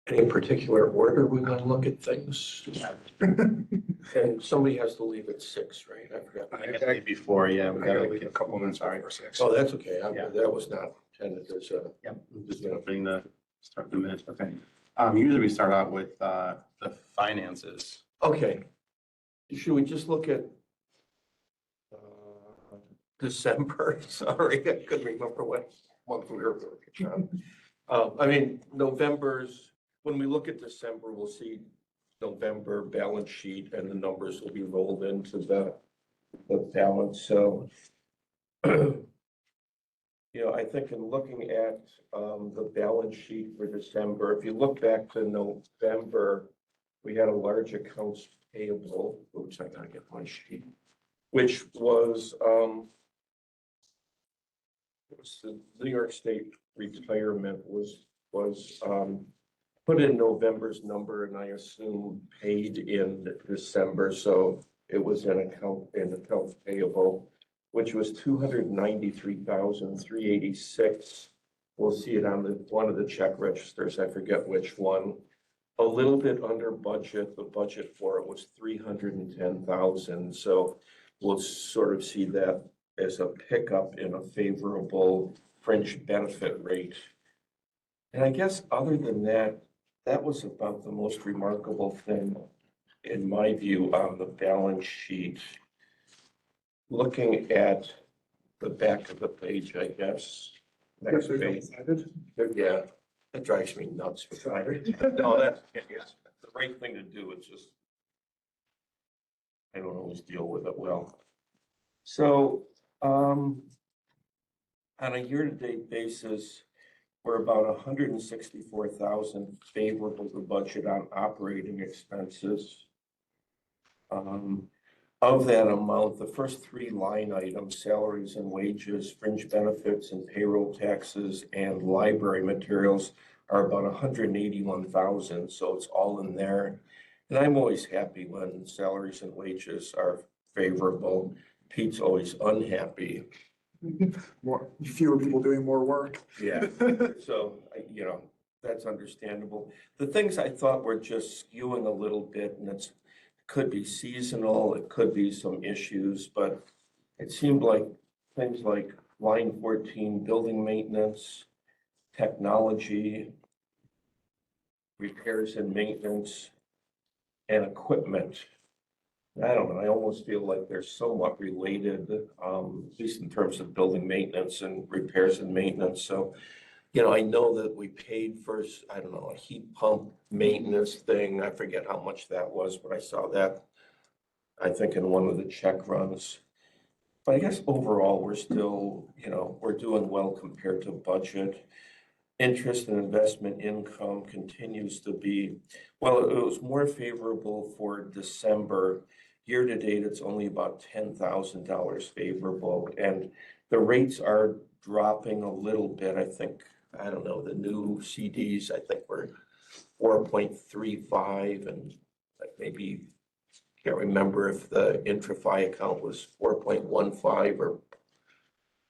Any particular order we want to look at things? And somebody has to leave at 6, right? I forgot. I got to leave before, yeah. We I got gotta to leave a couple minutes Sorry. before 6. Oh, that's okay. Yeah. That was not intended as a. Yep, just opening start the minutes, okay. Usually we start out with, the finances. Okay. Should we just look at December? Sorry, I couldn't remember what month we were working on. I mean, November's, when we look at December, we'll see November balance sheet and the numbers will be rolled into the balance. So, I think in looking at the balance sheet for December, if you look back to November, we had a large accounts payable, oops, I gotta get my sheet, which was the New York State retirement was put in November's number and I assume paid in December, so it was an accounts payable, which was $293,386. We'll see it on one of the check registers. I forget which one. A little bit under budget. The budget for it was $310,000. So we'll sort of see that as a pickup in a favorable fringe benefit rate. And I guess other than that, that was about the most remarkable thing in my view on the balance sheet. Looking at the back of the page, I guess. Next page. Yeah, that drives me nuts. No, that's the right thing to do. It's just, I don't always deal with it well. So, on a year-to-date basis, we're about 164,000 favorable to budget on operating expenses. Of that amount, the first 3 line items, salaries and wages, fringe benefits and payroll taxes, and library materials are about 181,000, so it's all in there. And I'm always happy when salaries and wages are favorable. Pete's always unhappy. Fewer people doing more work. Yeah, so, that's understandable. The things I thought were just skewing a little bit, and it could be seasonal, it could be some issues, but it seemed like things like line 14, building maintenance, technology, repairs and maintenance, and equipment. I don't know, I almost feel like they're somewhat related, at least in terms of building maintenance and repairs and maintenance. So, I know that we paid for, I don't know, a heat pump maintenance thing. I forget how much that was, but I saw that, I think, in one of the check runs. But I guess overall, we're still, we're doing well compared to budget. Interest and investment income continues to be, well, it was more favorable for December. Year to date, it's only about $10,000 favorable, and the rates are dropping a little bit. I think, I don't know, the new CDs, I think were 4.35, and maybe, can't remember if the IntraFi account was 4.15 or,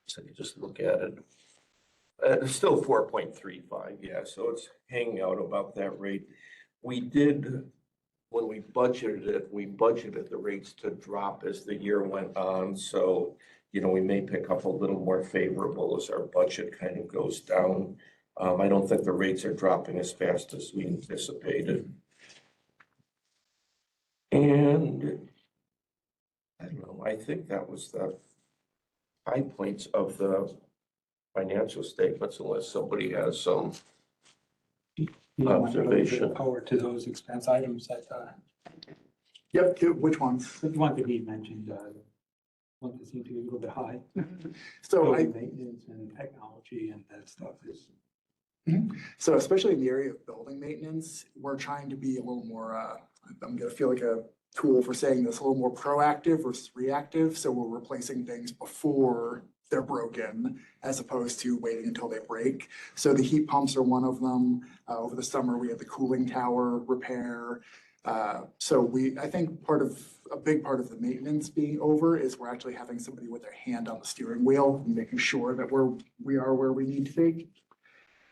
so you just look at it. It's still 4.35, yeah, so it's hanging out about that rate. We did, when we budgeted the rates to drop as the year went on, so, we may pick up a little more favorable as our budget kind of goes down. I don't think the rates are dropping as fast as we anticipated. And I don't know, I think that was the high points of the financial statements, unless somebody has some observation. Forward to those expense items that, Yep, which ones? the one that he mentioned, one that seemed to be a little bit high. So Building maintenance and technology and that stuff is. So especially in the area of building maintenance, we're trying to be a little more, I'm gonna feel like a tool for saying this, a little more proactive versus reactive. So we're replacing things before they're broken as opposed to waiting until they break. So the heat pumps are one of them. Over the summer, we had the cooling tower repair. So I think a big part of the maintenance being over is we're actually having somebody with their hand on the steering wheel and making sure that we are where we need to be.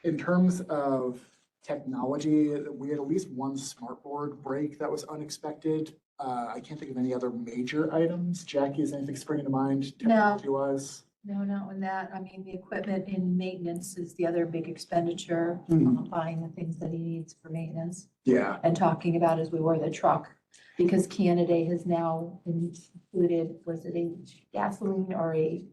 In terms of technology, we had at least one smartboard break that was unexpected. I can't think of any other major items. Jackie, is anything springing to mind No. technology-wise? No, not with that. I mean, the equipment in maintenance is the other big expenditure, Mhm. buying the things that he needs for maintenance. Yeah, And talking about as we were the truck, because Canada has now included, was it a gasoline or a,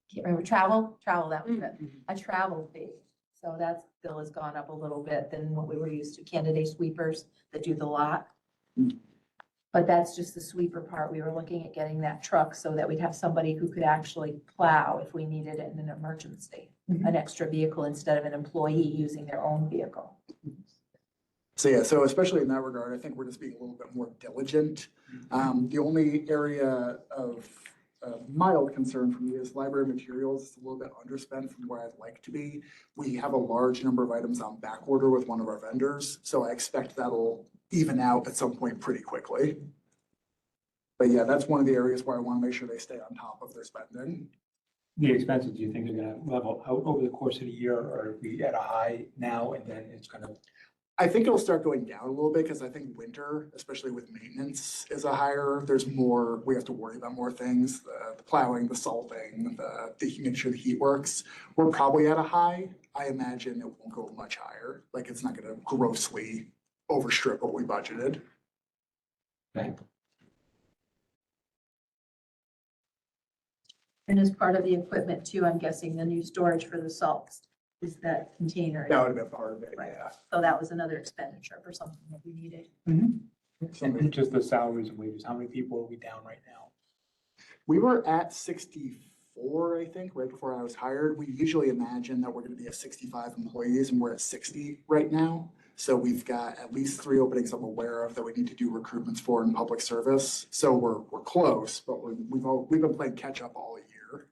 can't remember, travel, that was it, a travel fee. So that bill has gone up a little bit than what we were used to, Canada sweepers that do the lot. But that's just the sweeper part. We were looking at getting that truck so that we'd have somebody who could actually plow if we needed it in an emergency. An extra vehicle instead of an employee using their own vehicle. so yeah, so especially in that regard, I think we're just being a little bit more diligent. The only area of mild concern for me is library materials. It's a little bit underspent from where I'd like to be. We have a large number of items on back order with one of our vendors, so I expect that'll even out at some point pretty quickly. But yeah, that's one of the areas where I want to make sure they stay on top of their spending. The expenses, do you think are gonna level out over the course of the year, or are we at a high now and then it's gonna? I think it'll start going down a little bit because I think winter, especially with maintenance, is a higher, there's more, we have to worry about more things, the plowing, the salting, making sure the heat works. We're probably at a high. I imagine it won't go much higher. Like, it's not gonna grossly overstrip what we budgeted. And as part of the equipment too, I'm guessing the new storage for the salts is that container. That would have been part of it, Right. yeah. So that was another expenditure for something that we needed. And just the salaries and wages, how many people are we down right now? We were at 64, I think, right before I was hired. We usually imagine that we're gonna be at 65 employees and we're at 60 right now. So we've got at least 3 openings I'm aware of that we need to do recruitments for in public service. So we're close, but we've been playing catch up all year.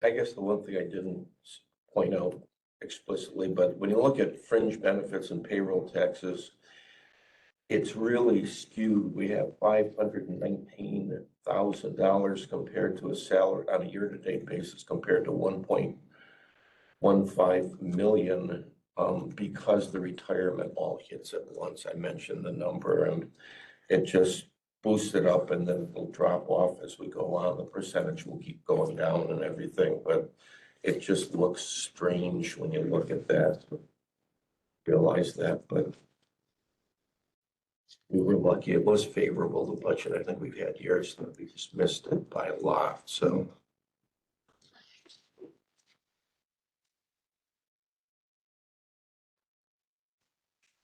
I guess the one thing I didn't point out explicitly, but when you look at fringe benefits and payroll taxes, it's really skewed. We have $519,000 compared to a salary on a year-to-date basis compared to 1.15 million, because the retirement all hits at once. I mentioned the number and it just boosts it up and then it'll drop off as we go on. The percentage will keep going down and everything, but it just looks strange when you look at that. Realize that, but we were lucky. It was favorable, the budget. I think we've had years that we just missed it by a lot, so.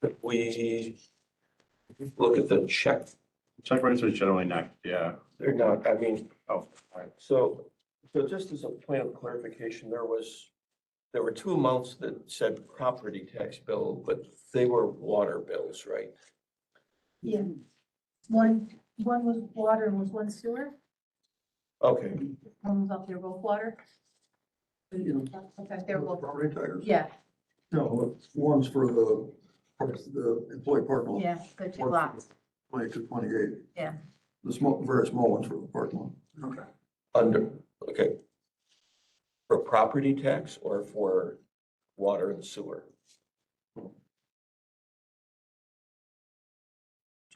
If we look at the check, Check writers are generally not, yeah. they're not, I mean, Oh, right. so just as a point of clarification, there were 2 amounts that said property tax bill, but they were water bills, right? Yeah. One was water and was one sewer. Okay, One was up there, both water. Okay, they were both, Property taxes? yeah, No, one's for the employee parking lot, yeah, the two lots. 22, 28. Yeah. The small, very small ones for the parking lot. Okay. okay. For property tax or for water and sewer? Which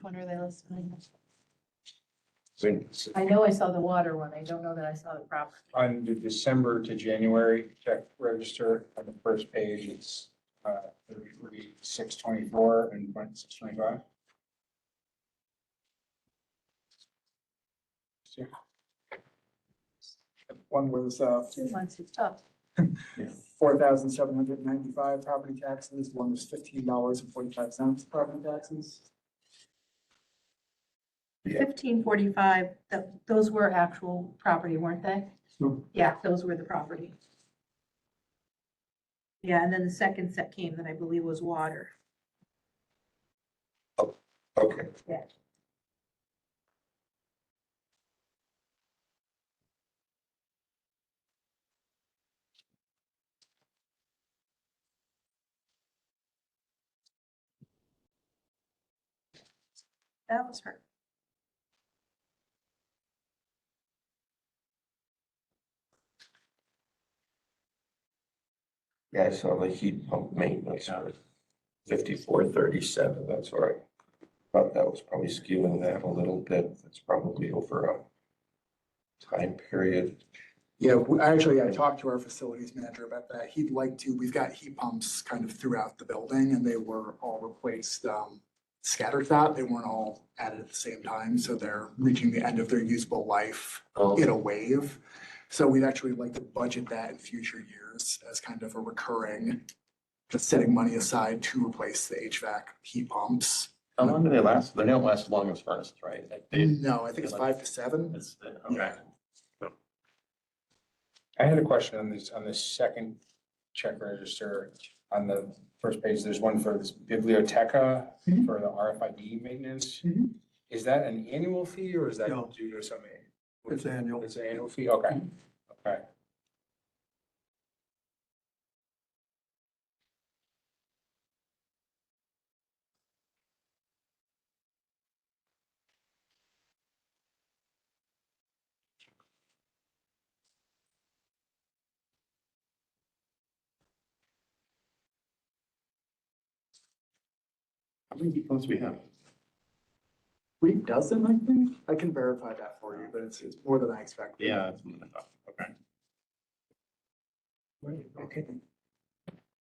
one are they listening? I mean, I know I saw the water one. I don't know that I saw the property. On the December to January check register, on the first page, it's 624 and 625. One was 2 months is tough. 4,795 property taxes. One was $15.45 property taxes. 1545, those were actual property, weren't they? Yeah, those were the property. Yeah, and then the second set came that I believe was water. okay. Yeah. That was her. Yeah, I saw the heat pump maintenance for 5437, that's all right. Thought that was probably skewing that a little bit. It's probably over a time period. Yeah, I talked to our facilities manager about that. He'd like to, we've got heat pumps kind of throughout the building and they were all replaced, scattershot. They weren't all added at the same time, so they're reaching the end of their usable life in a wave. So we'd actually like to budget that in future years as kind of a recurring, just setting money aside to replace the HVAC heat pumps. How long do they last? They don't last as long as furnaces, right? Like they, No, I think it's 5 to 7. it's, okay. I had a question on this second check register. On the first page, there's one for this Biblioteca Mhm. for the RFID maintenance. Mhm. Is that an annual fee or is that No. due to something? It's annual. It's an annual fee, okay, okay. How many heat pumps we have? 3 dozen, I think. I can verify that for you, but it's more than I expected. Yeah, that's what I thought. Okay. Okay.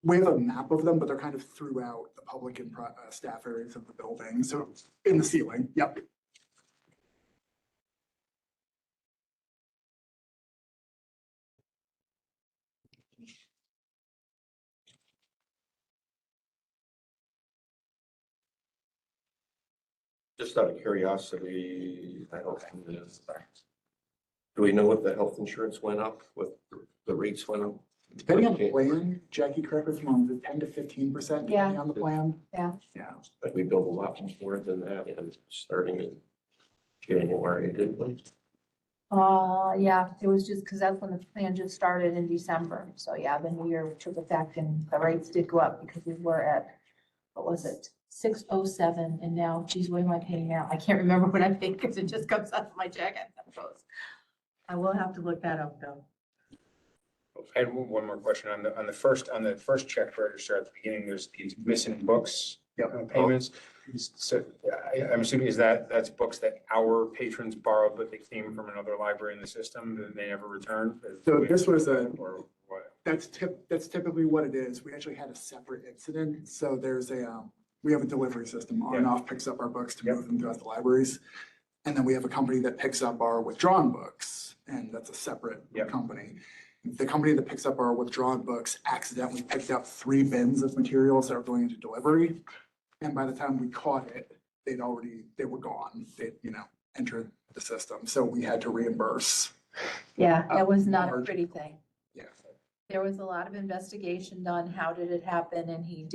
We have a map of them, but they're kind of throughout the public and staff areas of the building, so in the ceiling, yep. Just out of curiosity, I don't know. Do we know what the health insurance went up, what the rates went up? Depending on the plan, Jackie, correct me if I'm wrong, is it 10 to 15% depending on the plan? Yeah. Yeah. But we billed a lot more than that, and starting in January, didn't we? Yeah, it was just because that's when the plan just started in December. So yeah, the new year took effect and the rates did go up because we were at, what was it? 607 and now, geez, what am I paying now? I can't remember what I paid because it just comes out of my check. I will have to look that up though. I had one more question on the first check register at the beginning, there's these missing books. Yep. Payments. So I'm assuming that's books that our patrons borrowed, but they came from another library in the system that they never returned? So this was Or what? that's typically what it is. We actually had a separate incident. So there's we have a delivery system. On and off picks up our books to move them throughout the libraries. And then we have a company that picks up our withdrawn books, and that's a separate Yep. company. The company that picks up our withdrawn books accidentally picked up 3 bins of materials that are going into delivery. And by the time we caught it, they were gone. They, entered the system. So we had to reimburse. Yeah, that was not a Large. pretty thing. Yeah. There was a lot of investigation done. How did it happen? And he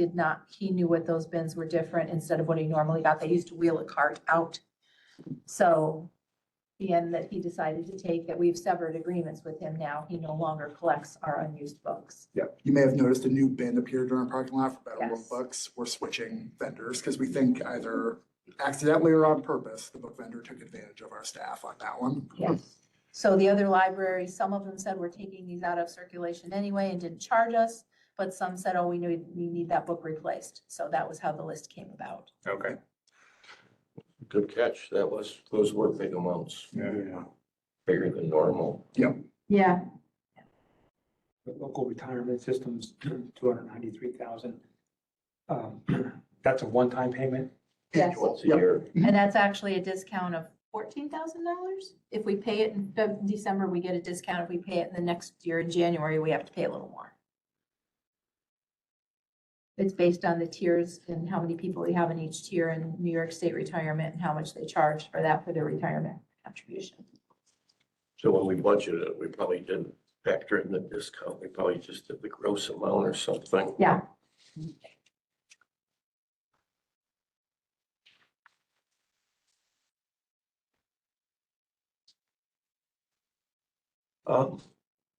knew what those bins were different instead of what he normally got. They used to wheel a cart out. So the end that he decided to take, that we've severed agreements with him now. He no longer collects our unused books. Yeah. You may have noticed a new bin appeared in our parking lot for Battle World Yes. Books. We're switching vendors because we think either accidentally or on purpose, the book vendor took advantage of our staff on that one. Yes. So the other libraries, some of them said we're taking these out of circulation anyway and didn't charge us. But some said, oh, we need that book replaced. So that was how the list came about. Okay. Good catch. Those were big amounts, Yeah. bigger than normal. Yeah. The local retirement systems, 293,000. That's a one-time payment. Yes. Once a Yep. year. And that's actually a discount of $14,000. If we pay it in December, we get a discount. If we pay it in the next year in January, we have to pay a little more. It's based on the tiers and how many people we have in each tier in New York State retirement and how much they charge for that for their retirement contribution. So when we budgeted it, we probably didn't factor in the discount. We probably just did the gross amount or something. Yeah.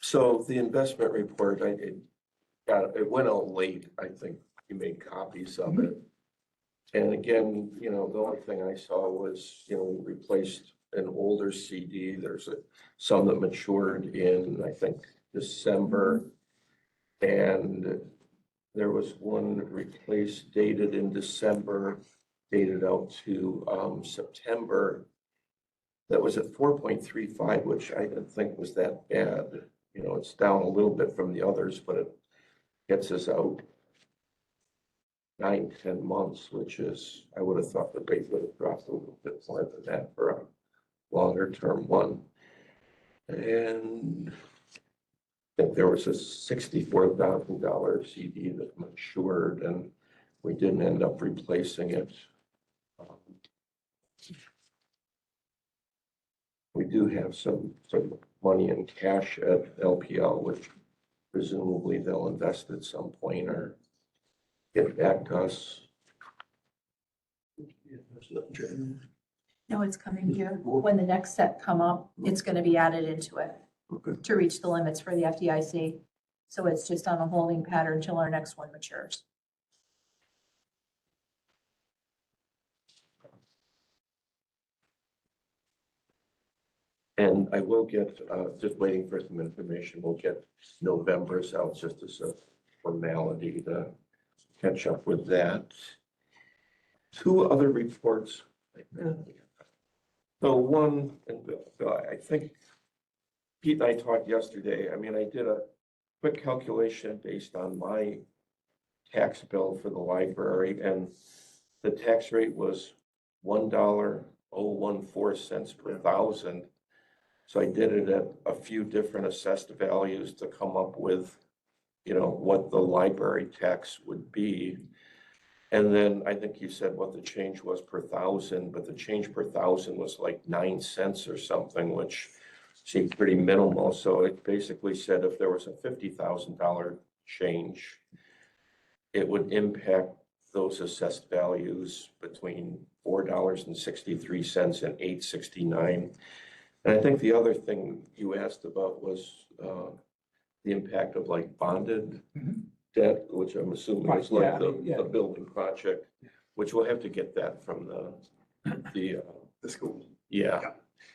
So the investment report, it went out late. I think you made copies of it. And again, the only thing I saw was, we replaced an older CD. There's some that matured in, I think, December. And there was one replaced dated in December, dated out to September. That was at 4.35, which I didn't think was that bad. You know, it's down a little bit from the others, but it gets us out 9, 10 months, which is, I would have thought the rate would have dropped a little bit more than that for a longer term one. And I think there was a $64,000 CD that matured and we didn't end up replacing it. We do have some money in cash at LPL, which presumably they'll invest at some point or get back to us. No, it's coming here. When the next set come up, it's gonna be added into it Okay. to reach the limits for the FDIC. So it's just on a holding pattern till our next one matures. And I will get, just waiting for some information, we'll get November's out just as a formality to catch up with that. Two other reports. So one, and I think Pete and I talked yesterday, I mean, I did a quick calculation based on my tax bill for the library, and the tax rate was $1.014 per thousand. So I did it at a few different assessed values to come up with, you know, what the library tax would be. And then I think you said what the change was per thousand, but the change per thousand was like 9 cents or something, which seemed pretty minimal. So it basically said if there was a $50,000 change, it would impact those assessed values between $4.63 and $8.69. And I think the other thing you asked about was the impact of like bonded debt, which I'm assuming is Right, like yeah, the building project, which we'll have to get that from the The school. yeah.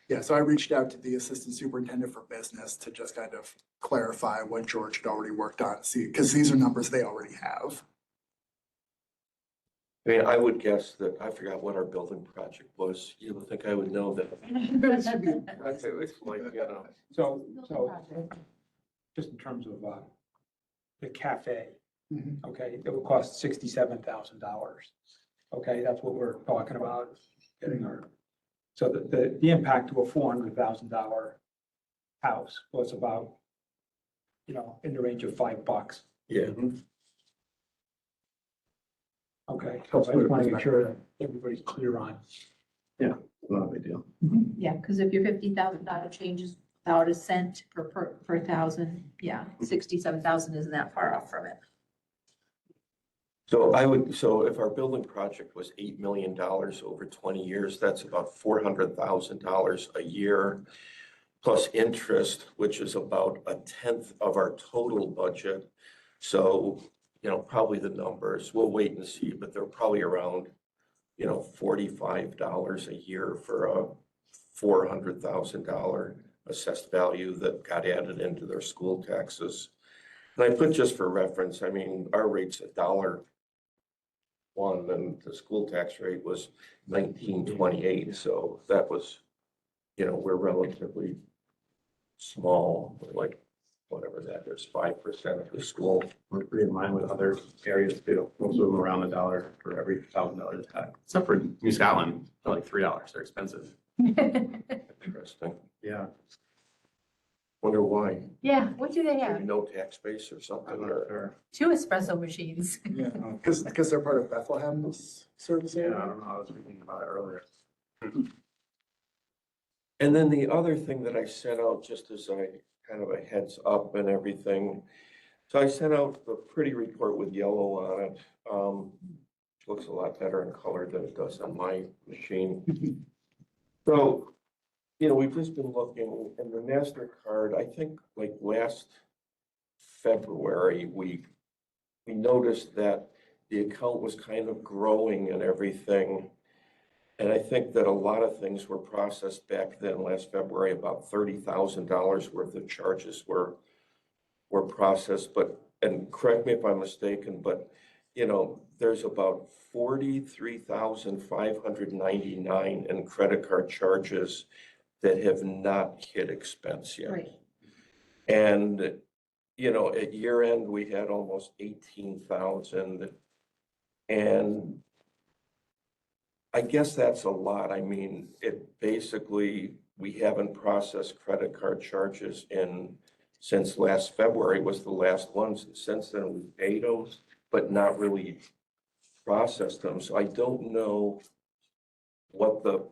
Yeah, so I reached out to the assistant superintendent for business to just kind of clarify what George had already worked on, see, because these are numbers they already have. I mean, I would guess that, I forgot what our building project was. You would think I would know that. It's like, you know, So just in terms of the cafe, Mhm. okay, it would cost $67,000. Okay, that's what we're talking about, getting our, so the impact to a $400,000 house was about, you know, in the range of $5. yeah. Okay, so I just want to make sure that everybody's clear on. Not a big deal. Yeah, because if your $50,000 changes about a cent per thousand, yeah, 67,000 isn't that far off from it. So if our building project was $8 million over 20 years, that's about $400,000 a year plus interest, which is about 1/10 of our total budget. So, you know, probably the numbers, we'll wait and see, but they're probably around, you know, $45 a year for a $400,000 assessed value that got added into their school taxes. And I put just for reference, I mean, our rate's $1.01, and the school tax rate was 19.28, so that was, you know, we're relatively small, like, whatever that is, 5% of the school. We're pretty in line with other areas too. Most of them around $1 for every $1,000 tax, except for New Scotland, they're like $3. They're expensive. Interesting. Yeah. Wonder why? Yeah, what do they Maybe have? no tax base or something, I'm not or, sure. 2 espresso machines. Yeah, because they're part of Bethlehem's service Yeah, I area. don't know. I was thinking about it earlier. and then the other thing that I sent out, just as a kind of a heads up and everything. So I sent out a pretty report with yellow on it. Looks a lot better in color than it does on my machine. So, you know, we've just been looking, and the MasterCard, I think like last February, we noticed that the account was kind of growing and everything. And I think that a lot of things were processed back then, last February, about $30,000 worth of charges were processed. But and correct me if I'm mistaken, but, you know, there's about 43,599 in credit card charges that have not hit expense yet. Right. And, you know, at year end, we had almost 18,000. And I guess that's a lot. I mean, it basically, we haven't processed credit card charges since last February was the last one. Since then, we paid those, but not really processed them. So I don't know what the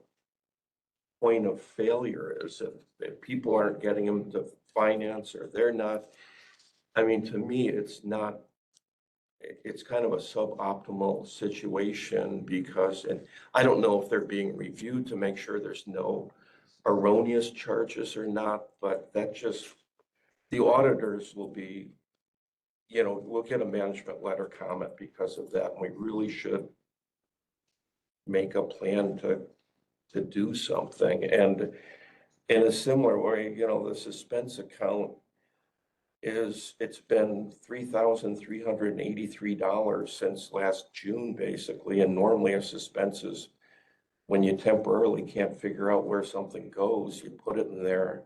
point of failure is if people aren't getting them to finance or they're not. I mean, to me, it's kind of a suboptimal situation because, and I don't know if they're being reviewed to make sure there's no erroneous charges or not, but that just, the auditors will be, you know, we'll get a management letter comment because of that. And we really should make a plan to do something. And in a similar way, you know, the suspense account it's been $3,383 since last June, basically. And normally a suspense is when you temporarily can't figure out where something goes, you put it in there.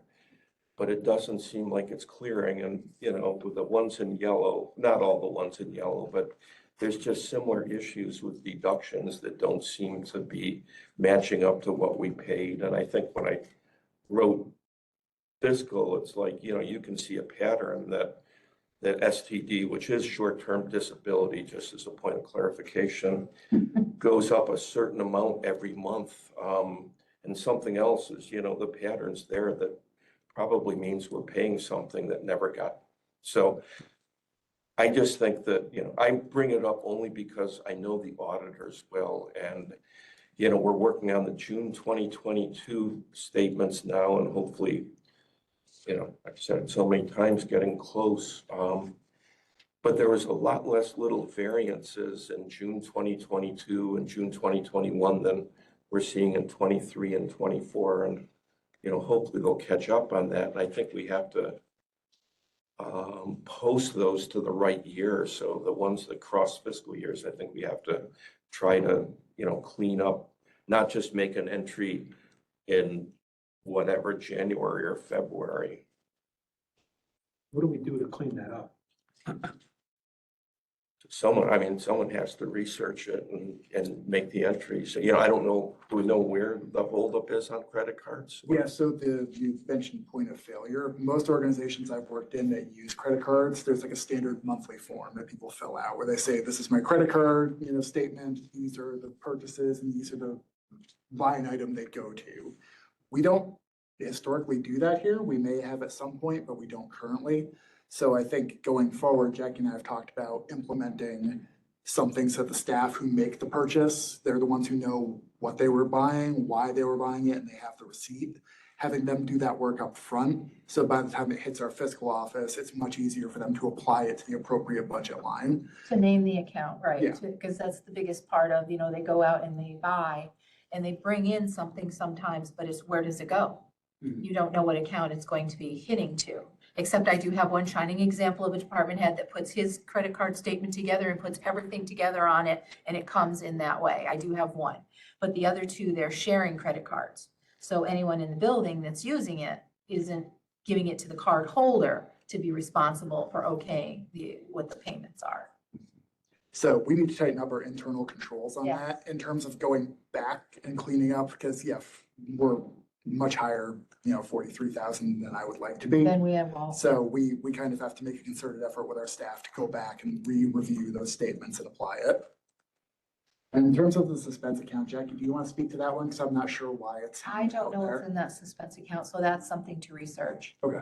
But it doesn't seem like it's clearing. And, you know, with the ones in yellow, not all the ones in yellow, but there's just similar issues with deductions that don't seem to be matching up to what we paid. And I think when I wrote fiscal, it's like, you know, you can see a pattern that STD, which is short-term disability, just as a point of clarification, goes up a certain amount every month. And something else is, you know, the patterns there that probably means we're paying something that never got. So I just think that, you know, I bring it up only because I know the auditors well. And, you know, we're working on the June 2022 statements now, and hopefully, you know, I've said it so many times, getting close. But there was a lot less little variances in June 2022 and June 2021 than we're seeing in 23 and 24. And, you know, hopefully they'll catch up on that. And I think we have to post those to the right year. So the ones that cross fiscal years, I think we have to try to, you know, clean up, not just make an entry in whatever, January or February. What do we do to clean that up? Someone has to research it and make the entries. You know, I don't know, do we know where the holdup is on credit cards? Yeah, so you mentioned point of failure. Most organizations I've worked in that use credit cards, there's like a standard monthly form that people fill out where they say, this is my credit card, you know, statement, these are the purchases, and these are the line item they go to. We don't historically do that here. We may have at some point, but we don't currently. So I think going forward, Jackie and I have talked about implementing something so the staff who make the purchase, they're the ones who know what they were buying, why they were buying it, and they have the receipt. Having them do that work up front, so by the time it hits our fiscal office, it's much easier for them to apply it to the appropriate budget line. To name the account, right? Yeah. Because that's the biggest part of, you know, they go out and they buy and they bring in something sometimes, but it's where does it go? Mhm. You don't know what account it's going to be hitting to. Except I do have one shining example of a department head that puts his credit card statement together and puts everything together on it, and it comes in that way. I do have one. But the other two, they're sharing credit cards. So anyone in the building that's using it isn't giving it to the card holder to be responsible for what the payments are. So we need to tighten up our internal controls on Yeah. that in terms of going back and cleaning up, because we're much higher, you know, 43,000 than I would like to be. Then we have all. So we kind of have to make a concerted effort with our staff to go back and re-review those statements and apply it. And in terms of the suspense account, Jackie, do you want to speak to that one? Because I'm not sure why it's. I don't know out what's there. in that suspense account, so that's something to research. Okay.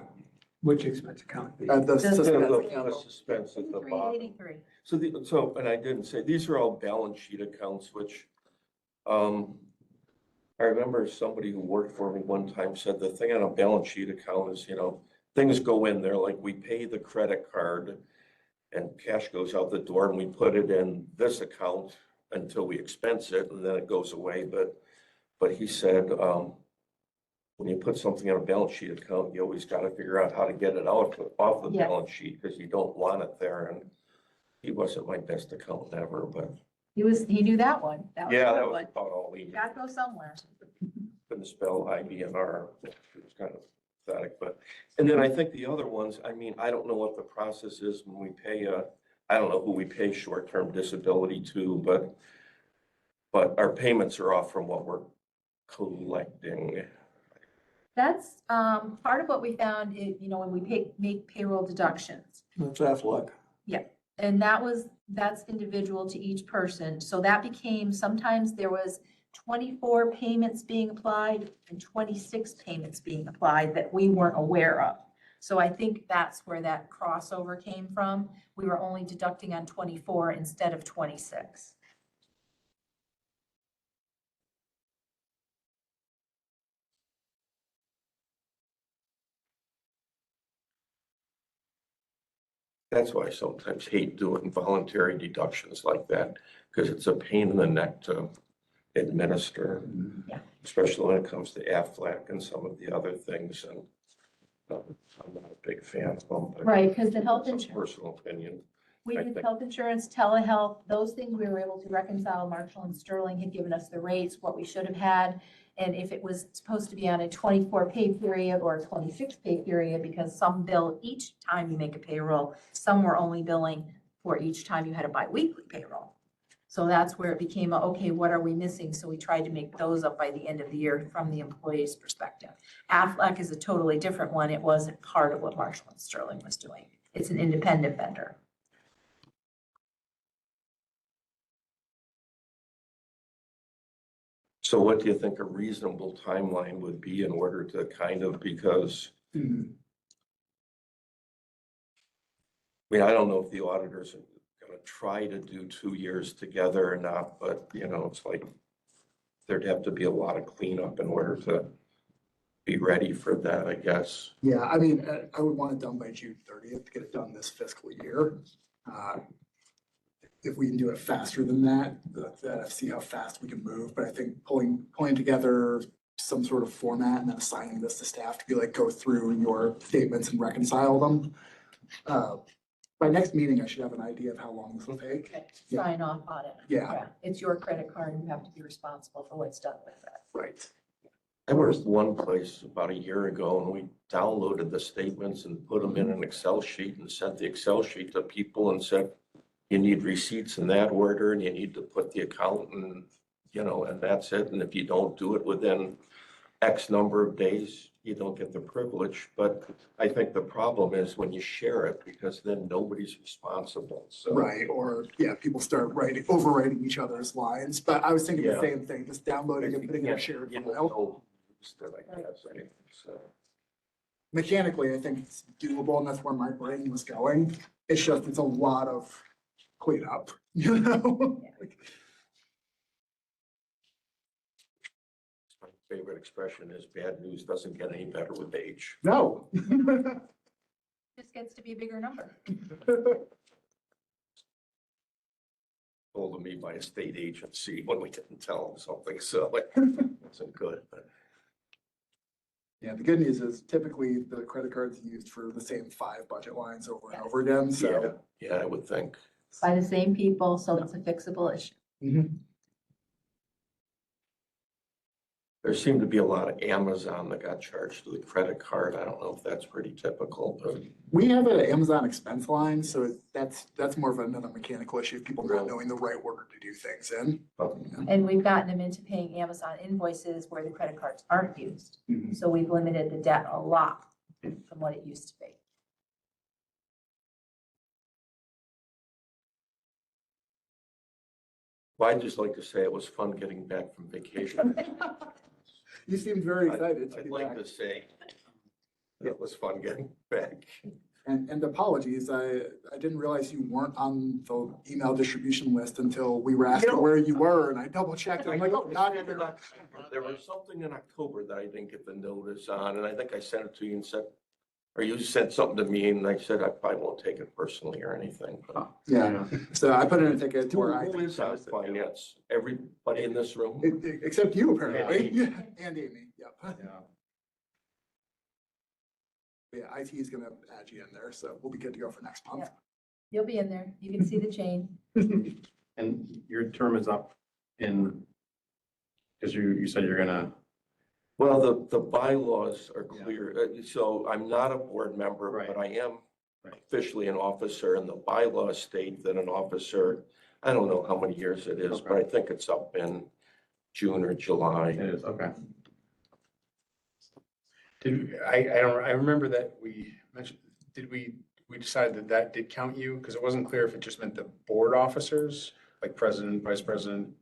Which expense account? The The- suspense The account. suspense at the bottom. 83. So, and I didn't say, these are all balance sheet accounts, which, I remember somebody who worked for me one time said the thing on a balance sheet account is, you know, things go in there, like we pay the credit card and cash goes out the door and we put it in this account until we expense it and then it goes away. But he said, when you put something in a balance sheet account, you always gotta figure out how to get it out off the Yes. balance sheet, because you don't want it there, and he wasn't my best accountant ever, but He knew that one. That was a yeah, good that was one. about all he Gotta go somewhere. couldn't spell IBNR. It was kind of pathetic, but, and then I think the other ones, I mean, I don't know what the process is when we pay, I don't know who we pay short-term disability to, but our payments are off from what we're collecting. That's, part of what we found, when we make payroll deductions. That's Aflac. And that's individual to each person. So that became, sometimes there was 24 payments being applied and 26 payments being applied that we weren't aware of. So I think that's where that crossover came from. We were only deducting on 24 instead of 26. That's why I sometimes hate doing voluntary deductions like that, because it's a pain in the neck to administer. Yeah. Especially when it comes to Aflac and some of the other things, and I'm not a big fan of them. but Right, because the health it's a insurance, Personal opinion. we I did think- health insurance, telehealth, those things we were able to reconcile. Marshall and Sterling had given us the rates, what we should have had. And if it was supposed to be on a 24 pay period or a 26 pay period, because some bill each time you make a payroll, some were only billing for each time you had a biweekly payroll. So that's where it became, okay, what are we missing? So we tried to make those up by the end of the year from the employee's perspective. Aflac is a totally different one. It wasn't part of what Marshall and Sterling was doing. It's an independent vendor. So what do you think a reasonable timeline would be in order to kind of, because, Mhm. I mean, I don't know if the auditors are gonna try to do 2 years together or not, but, it's like there'd have to be a lot of cleanup in order to be ready for that, I guess. Yeah, I mean, I would want it done by June 30th to get it done this fiscal year. If we can do it faster than that, see how fast we can move, but I think pulling together some sort of format and then assigning this to staff to be like, go through your statements and reconcile them. By next meeting, I should have an idea of how long this will take. Okay, Yeah. sign off on it. Yeah, It's your credit card, and you have to be responsible for what's done with it. right. I was one place about a year ago and we downloaded the statements and put them in an Excel sheet and sent the Excel sheet to people and said, you need receipts in that order and you need to put the account and, and that's it. And if you don't do it within X number of days, you don't get the privilege. But I think the problem is when you share it, because then nobody's responsible. So Right, or, yeah, people start overwriting each other's lines, but I was thinking the Yeah. same thing, just downloading and putting in a shared you don't file. know who's there, I guess, right? So. Mechanically, I think it's doable, and that's where my brain was going. It's just, it's a lot of cleanup, Like, My favorite expression is bad news doesn't get any better with age. No. Just gets to be a bigger number. Told to me by a state agency when we didn't tell them something, so it wasn't good, but. Yeah, the good news is typically the credit card's used for the same 5 budget lines over and over again, so. Yeah, I would think. By the same people, so it's a fixable issue. Mhm. There seemed to be a lot of Amazon that got charged to the credit card. I don't know if that's pretty typical, but We have an Amazon expense line, so that's more of another mechanical issue, people not knowing the right order to do things in. And we've gotten them into paying Amazon invoices where the credit cards aren't used. Mhm. So we've limited the debt a lot from what it used to be. well, I'd just like to say it was fun getting back from vacation. You seemed very excited to I'd be like back. to say it was fun getting back. And apologies, I didn't realize you weren't on the email distribution list until we were asking where you were, and I double checked, and I'm like, oh, not here. There was something in October that I didn't get the notice on, and I think I sent it to you and said, or you sent something to me and I said, I probably won't take it personally or anything. but- Yeah, so I put in a ticket to Who where I. who is on finance? Everybody in this room? Except you apparently, and Amy, yep. Yeah. But yeah, IT is gonna add you in there, so we'll be good to go for next month. You'll be in there. You can see the chain. And your term is up in, because you said you're gonna, Well, the bylaws are Yeah. clear. So I'm not a board member, Right. but I am Right. officially an officer, and the bylaws state that an officer, I don't know how many years it is, but I think it's up in June or July. it is, okay. I remember that we mentioned, we decided that that did count you? Because it wasn't clear if it just meant the board officers, like president, vice president,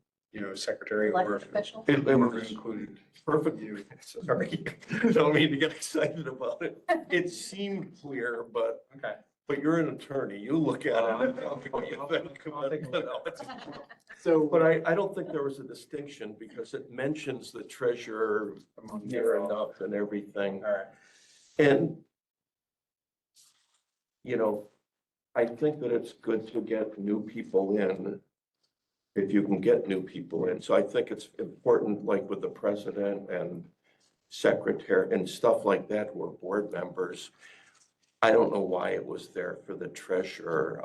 secretary, or Elected if official. It it was included perfect. you. Sorry, don't mean to get excited about it. It seemed clear, but you're an attorney. You look at it. and tell me what you think. I'll take a look. So. But I don't think there was a distinction because it mentions the treasurer among near enough and everything. All right. And, I think that it's good to get new people in if you can get new people in. So I think it's important, like with the president and secretary and stuff like that, who are board members. I don't know why it was there for the treasurer,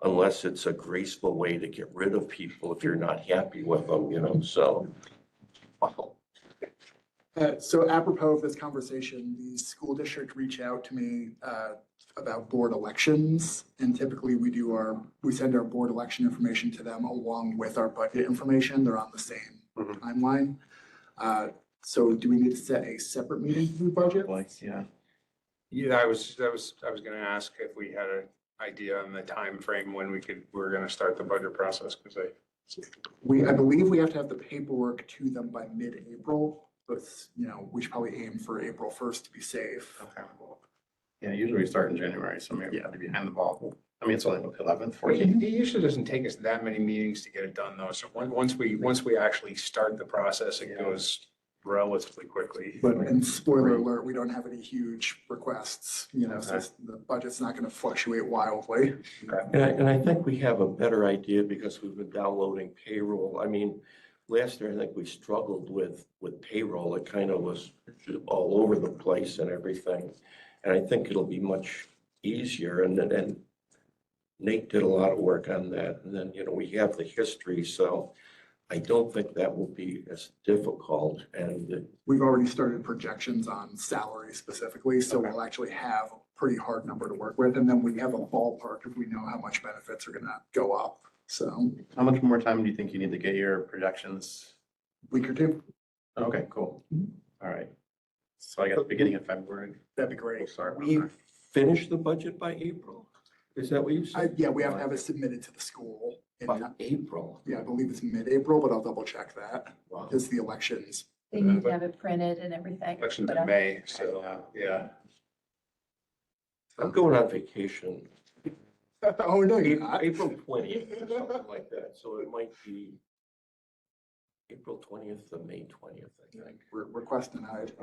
unless it's a graceful way to get rid of people if you're not happy with them, so. Wow. So apropos of this conversation, the school district reached out to me about board elections. And typically we send our board election information to them along with our budget information. They're on the same Mhm. timeline. So do we need to set a separate meeting for the budget? Yeah. Yeah, I was gonna ask if we had an idea on the time frame when we're gonna start the budget process, because I believe we have to have the paperwork to them by mid-April, but, we should probably aim for April 1st to be safe. Okay. Yeah, usually we start in January, so maybe Yeah. I'll be behind the ball. I mean, it's only the 11th, it 14th. usually doesn't take us that many meetings to get it done, though. So once we actually start the process, it goes relatively quickly. But, and spoiler alert, we don't have any huge requests, so the budget's not gonna fluctuate wildly. And I think we have a better idea because we've been downloading payroll. I mean, last year, I think we struggled with payroll. It kind of was all over the place and everything. And I think it'll be much easier. And Nate did a lot of work on that. And then, we have the history, so I don't think that will be as difficult. And We've already started projections on salary specifically, so we'll actually have a pretty hard number to work with. And then we have a ballpark if we know how much benefits are gonna go up. So How much more time do you think you need to get your projections? week or two, Okay, cool. All right. So I guess beginning of February, that'd be we'll great. start. on we that. finish the budget by April? Is that what you said? Yeah, we have to have it submitted to the school. By April? Yeah, I believe it's mid-April, but I'll double check that. Wow. It's the elections. They need to have it printed and everything. Elections But, in May, so, yeah. I'm going on vacation. Oh, no, you're not. April 20th or something like that, so it might be April 20th to May 20th, I think. Request denied.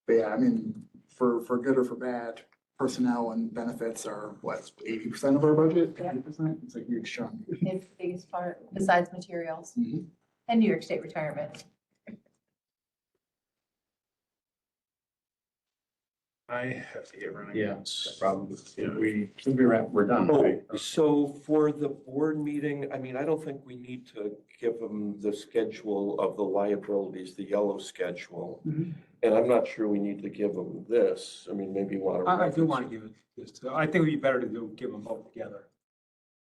But yeah, I mean, for good or for bad, personnel and benefits are what, 80% of our budget? Yeah. 80%? It's a huge chunk. It's the biggest part besides materials Mhm. and New York State retirement. I have to get running. Yeah, no problem. Yeah, we're done, right? So for the board meeting, I mean, I don't think we need to give them the schedule of the liabilities, the yellow schedule. Mhm. And I'm not sure we need to give them this. I mean, maybe you want to. I do want to give it this, I think it'd be better to give them both together.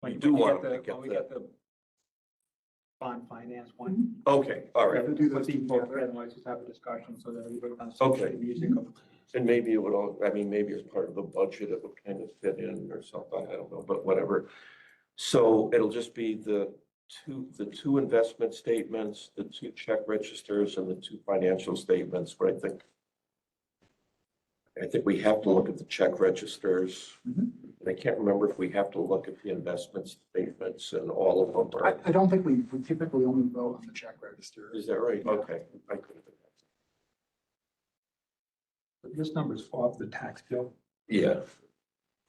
You do want them to When get we that. get the bond finance one. Okay, all We right. have to do those both together, and let's just have a discussion so that everybody understands Okay. the music of. And maybe it would all, I mean, maybe as part of the budget, it would kind of fit in or something, I don't know, but whatever. So it'll just be the two investment statements, the two check registers and the two financial statements, but I think we have to look at the check registers. Mhm. And I can't remember if we have to look at the investment statements and all of them. or- I don't think we typically only vote on the check register. Is that right? Okay. I could have. This number's off the tax bill. Yeah.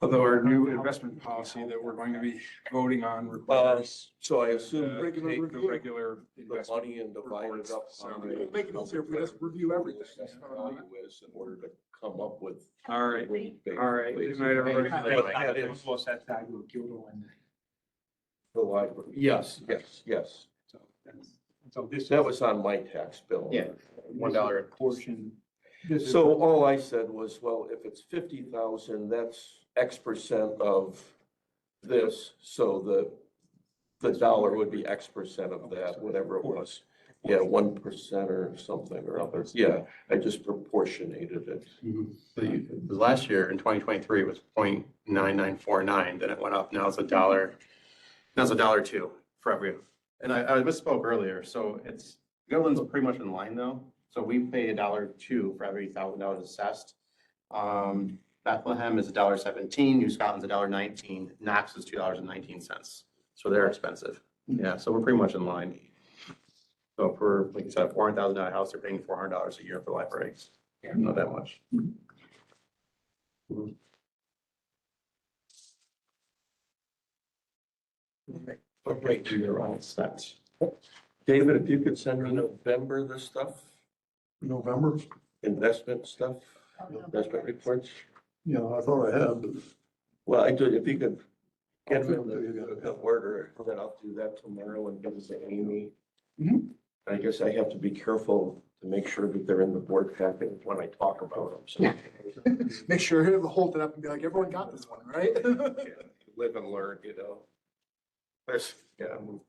Although our new investment policy that we're going to be voting on requires So I assume the regular take review. regular the investment. money and divide it up. So- how We'll many- make it easier if we just review everything. Assessed value is in order to come up with. All right, the all right. Good night, everybody. That is What's that value of Gildo and the library. Yes, yes. so this. That was on my tax bill. Yeah. $1 a portion. This is- So all I said was, well, if it's 50,000, that's X% of this, so the dollar would be X% of that, whatever it was. Yeah, 1% or something or other. Yeah, I just proportionated it. The last year in 2023 it was 0.9949. Then it went up. Now it's $1. Now it's $1.02 for every. And I misspoke earlier. So it's Gilliland's pretty much in line though. So we pay $1.02 for every $1,000 assessed. Bethlehem is $1.17. New Scotland's $1.19. Knox is $2.19. So they're expensive. Yeah. So we're pretty much in line. So for, like you said, a $400,000 house, they're paying $400 a year for library. Not that much. Right, Do your own stats. David, if you could send me November the stuff, November, investment stuff, investment reports. yeah, I thought I had, but Well, I do, if you could get I'll them do in that. the order, then I'll do that tomorrow and give it to Amy. Mhm. I guess I have to be careful to make sure that they're in the board packet when I talk about them, so. Make sure to hold it up and be like, everyone got this one, right? Live and learn, you know. There's, yeah, I'm